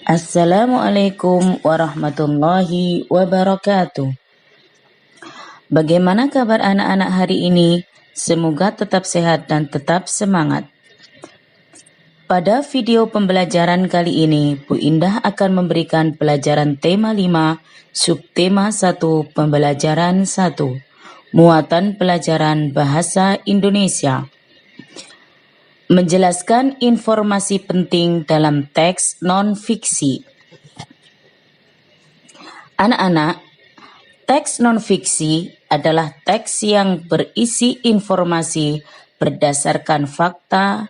Assalamualaikum warahmatullahi wabarakatuh. Bagaimana kabar anak-anak hari ini? Semoga tetap sehat dan tetap semangat. Pada video pembelajaran kali ini, Bu Indah akan memberikan pelajaran tema 5, subtema 1, pembelajaran 1, muatan pelajaran bahasa Indonesia. Menjelaskan informasi penting dalam teks non-fiksi. Anak-anak, teks non-fiksi adalah teks yang berisi informasi berdasarkan fakta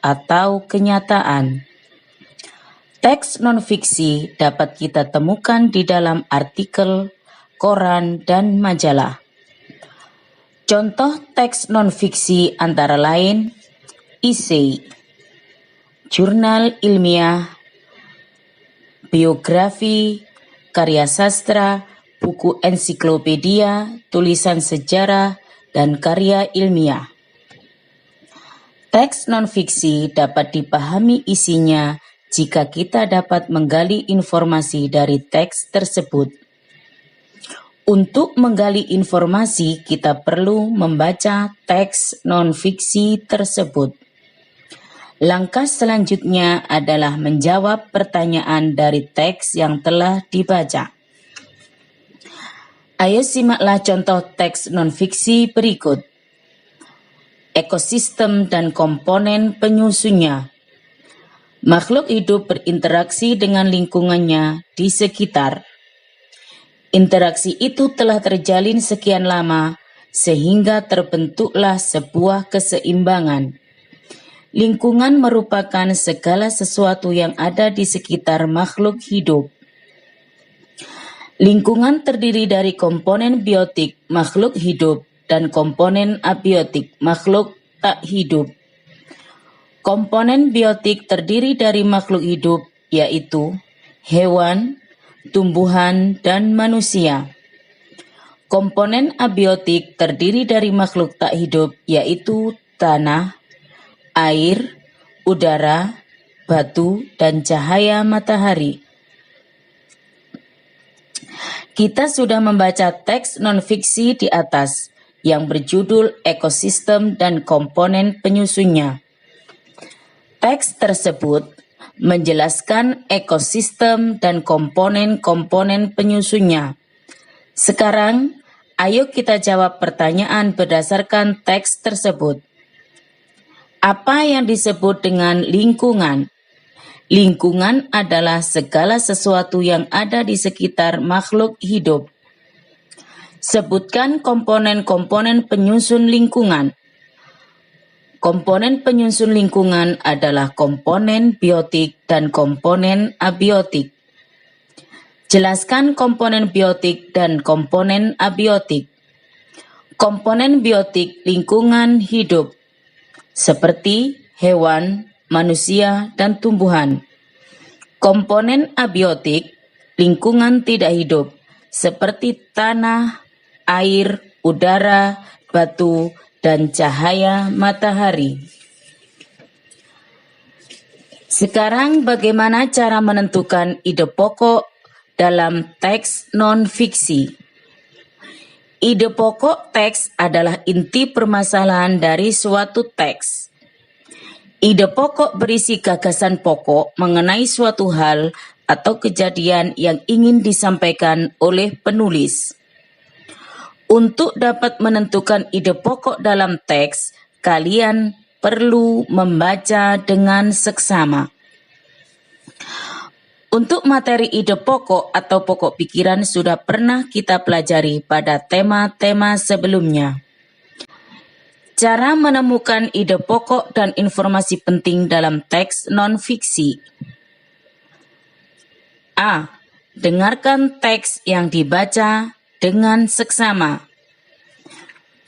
atau kenyataan. Teks non-fiksi dapat kita temukan di dalam artikel, koran, dan majalah. Contoh teks non-fiksi antara lain esai, jurnal ilmiah, biografi, karya sastra, buku ensiklopedia, tulisan sejarah, dan karya ilmiah. Teks non-fiksi dapat dipahami isinya jika kita dapat menggali informasi dari teks tersebut. Untuk menggali informasi, kita perlu membaca teks non-fiksi tersebut. Langkah selanjutnya adalah menjawab pertanyaan dari teks yang telah dibaca. Ayo simaklah contoh teks non-fiksi berikut. Ekosistem dan komponen penyusunnya. Makhluk hidup berinteraksi dengan lingkungannya di sekitar. Interaksi itu telah terjalin sekian lama, sehingga terbentuklah sebuah keseimbangan. Lingkungan merupakan segala sesuatu yang ada di sekitar makhluk hidup. Lingkungan terdiri dari komponen biotik makhluk hidup dan komponen abiotik makhluk tak hidup. Komponen biotik terdiri dari makhluk hidup, yaitu hewan, tumbuhan, dan manusia. Komponen abiotik terdiri dari makhluk tak hidup, yaitu tanah, air, udara, batu, dan cahaya matahari. Kita sudah membaca teks non-fiksi di atas yang berjudul ekosistem dan komponen penyusunnya. Teks tersebut menjelaskan ekosistem dan komponen-komponen penyusunnya. Sekarang, ayo kita jawab pertanyaan berdasarkan teks tersebut. Apa yang disebut dengan lingkungan? Lingkungan adalah segala sesuatu yang ada di sekitar makhluk hidup. Sebutkan komponen-komponen penyusun lingkungan. Komponen penyusun lingkungan adalah komponen biotik dan komponen abiotik. Jelaskan komponen biotik dan komponen abiotik. Komponen biotik lingkungan hidup, seperti hewan, manusia, dan tumbuhan. Komponen abiotik, lingkungan tidak hidup, seperti tanah, air, udara, batu, dan cahaya matahari. Sekarang bagaimana cara menentukan ide pokok dalam teks non-fiksi? Ide pokok teks adalah inti permasalahan dari suatu teks. Ide pokok berisi gagasan pokok mengenai suatu hal atau kejadian yang ingin disampaikan oleh penulis. Untuk dapat menentukan ide pokok dalam teks, kalian perlu membaca dengan seksama. Untuk materi ide pokok atau pokok pikiran sudah pernah kita pelajari pada tema-tema sebelumnya. Cara menemukan ide pokok dan informasi penting dalam teks non-fiksi. A. Dengarkan teks yang dibaca dengan seksama.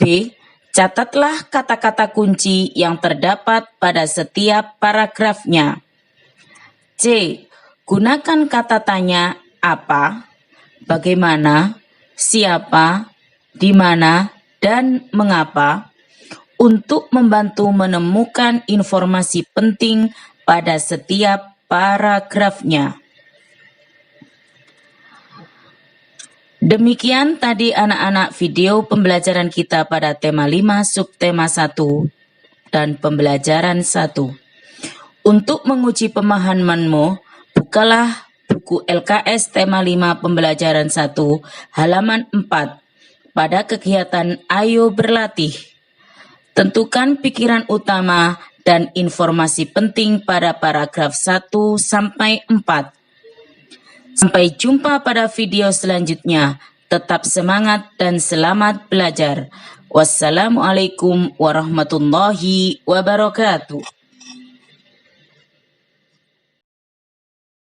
B. Catatlah kata-kata kunci yang terdapat pada setiap paragrafnya. C. Gunakan kata tanya apa, bagaimana, siapa, di mana, dan mengapa untuk membantu menemukan informasi penting pada setiap paragrafnya. Demikian tadi anak-anak video pembelajaran kita pada tema 5 subtema 1 dan pembelajaran 1. Untuk menguji pemahamanmu, bukalah buku LKS tema 5 pembelajaran 1 halaman 4 pada kegiatan Ayo Berlatih. Tentukan pikiran utama dan informasi penting pada paragraf 1 sampai 4. Sampai jumpa pada video selanjutnya. Tetap semangat dan selamat belajar. Wassalamualaikum warahmatullahi wabarakatuh.